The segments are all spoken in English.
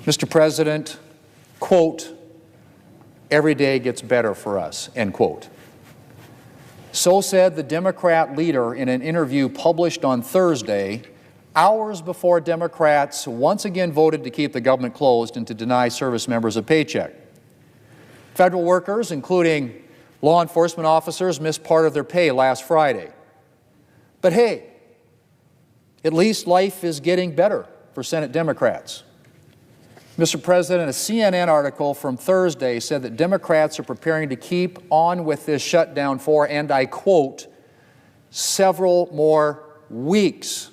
Mr. President, quote, "Every day gets better for us," end quote. So said the Democrat leader in an interview published on Thursday, hours before Democrats once again voted to keep the government closed and to deny service members a paycheck. Federal workers, including law enforcement officers, missed part of their pay last Friday. But hey, at least life is getting better for Senate Democrats. Mr. President, a CNN article from Thursday said that Democrats are preparing to keep on with this shutdown for, and I quote, "several more weeks."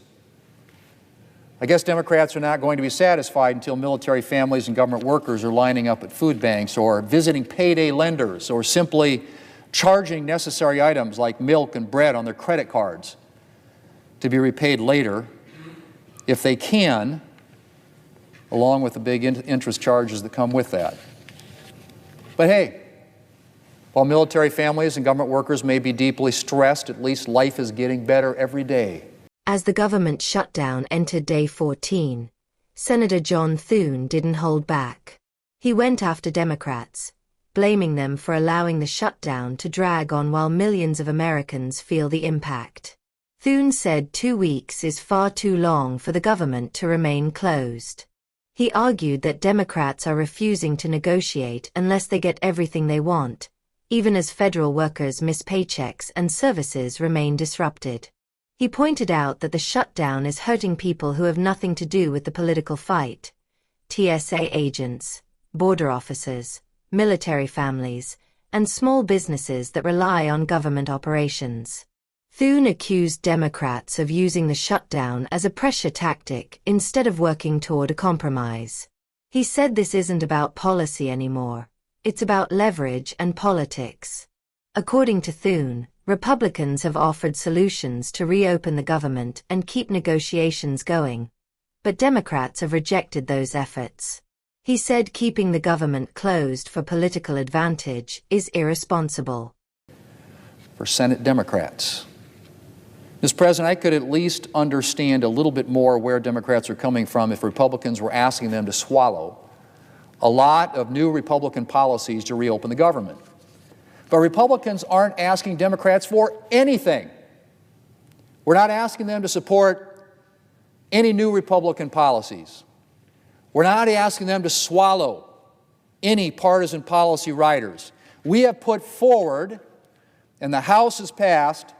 I guess Democrats are not going to be satisfied until military families and government workers are lining up at food banks or visiting payday lenders or simply charging necessary items like milk and bread on their credit cards to be repaid later, if they can, along with the big interest charges that come with that. But hey, while military families and government workers may be deeply stressed, at least life is getting better every day. As the government shutdown entered day 14, Senator John Thune didn't hold back. He went after Democrats, blaming them for allowing the shutdown to drag on while millions of Americans feel the impact. Thune said 2 weeks is far too long for the government to remain closed. He argued that Democrats are refusing to negotiate unless they get everything they want, even as federal workers miss paychecks and services remain disrupted. He pointed out that the shutdown is hurting people who have nothing to do with the political fight: TSA agents, border officers, military families, and small businesses that rely on government operations. Thune accused Democrats of using the shutdown as a pressure tactic instead of working toward a compromise. He said this isn't about policy anymore, it's about leverage and politics. According to Thune, Republicans have offered solutions to reopen the government and keep negotiations going, but Democrats have rejected those efforts. He said keeping the government closed for political advantage is irresponsible. For Senate Democrats, Mr. President, I could at least understand a little bit more where Democrats are coming from if Republicans were asking them to swallow a lot of new Republican policies to reopen the government. But Republicans aren't asking Democrats for anything. We're not asking them to support any new Republican policies. We're not asking them to swallow any partisan policy riders. We have put forward, and the House has passed,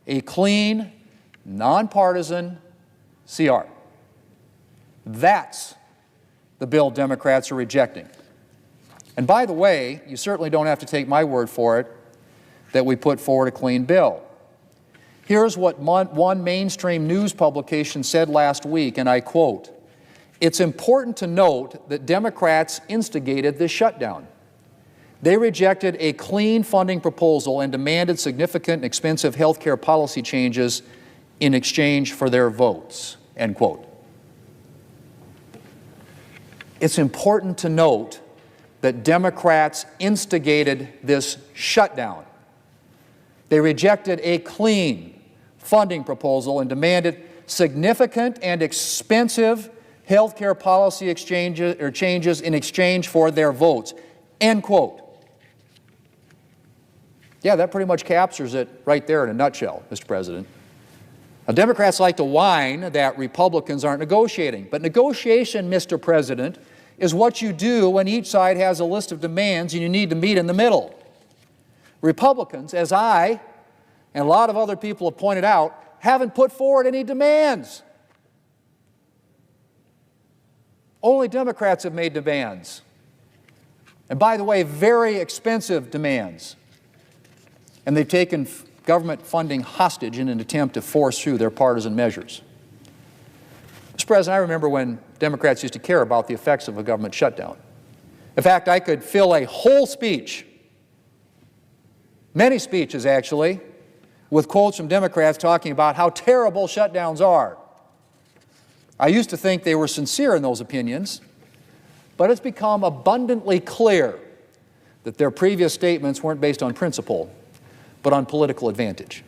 a clean, nonpartisan CR. That's the bill Democrats are rejecting. And by the way, you certainly don't have to take my word for it that we put forward a clean bill. Here's what one mainstream news publication said last week, and I quote, "It's important to note that Democrats instigated this shutdown. They rejected a clean funding proposal and demanded significant and expensive health care policy changes in exchange for their votes," end quote. It's important to note that Democrats instigated this shutdown. They rejected a clean funding proposal and demanded significant and expensive health care policy changes in exchange for their votes, end quote. Yeah, that pretty much captures it right there in a nutshell, Mr. President. Now, Democrats like to whine that Republicans aren't negotiating, but negotiation, Mr. President, is what you do when each side has a list of demands and you need to meet in the middle. Republicans, as I and a lot of other people have pointed out, haven't put forward any demands. Only Democrats have made demands. And by the way, very expensive demands. And they've taken government funding hostage in an attempt to force through their partisan measures. Mr. President, I remember when Democrats used to care about the effects of a government shutdown. In fact, I could fill a whole speech, many speeches actually, with quotes from Democrats talking about how terrible shutdowns are. I used to think they were sincere in those opinions, but it's become abundantly clear that their previous statements weren't based on principle, but on political advantage.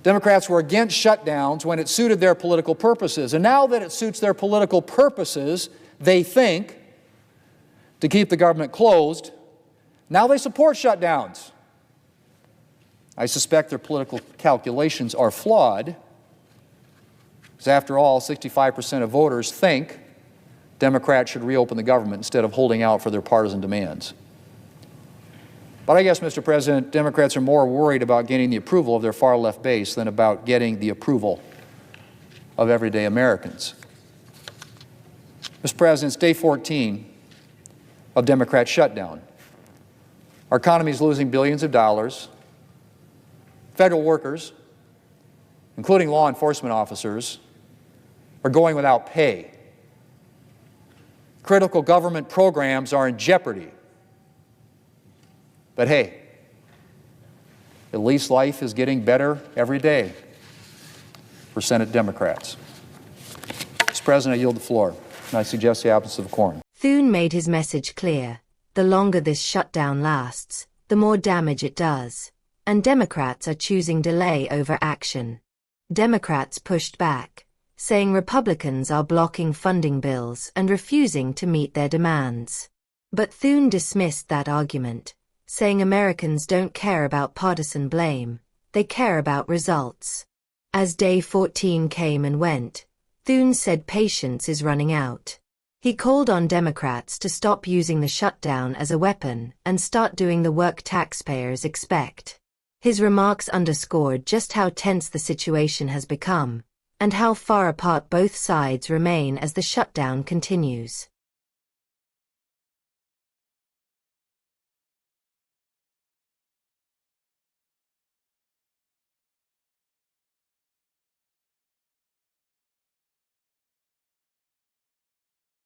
Democrats were against shutdowns when it suited their political purposes. And now that it suits their political purposes, they think, to keep the government closed, now they support shutdowns. I suspect their political calculations are flawed, because after all, 65% of voters think Democrats should reopen the government instead of holding out for their partisan demands. But I guess, Mr. President, Democrats are more worried about gaining the approval of their far-left base than about getting the approval of everyday Americans. Mr. President, it's day 14 of Democrat shutdown. Our economy is losing billions of dollars. Federal workers, including law enforcement officers, are going without pay. Critical government programs are in jeopardy. But hey, at least life is getting better every day for Senate Democrats. Mr. President, I yield the floor, and I suggest the absence of quorum. Thune made his message clear. The longer this shutdown lasts, the more damage it does. And Democrats are choosing delay over action. Democrats pushed back, saying Republicans are blocking funding bills and refusing to meet their demands. But Thune dismissed that argument, saying Americans don't care about partisan blame, they care about results. As day 14 came and went, Thune said patience is running out. He called on Democrats to stop using the shutdown as a weapon and start doing the work taxpayers expect. His remarks underscored just how tense the situation has become, and how far apart both sides remain as the shutdown continues.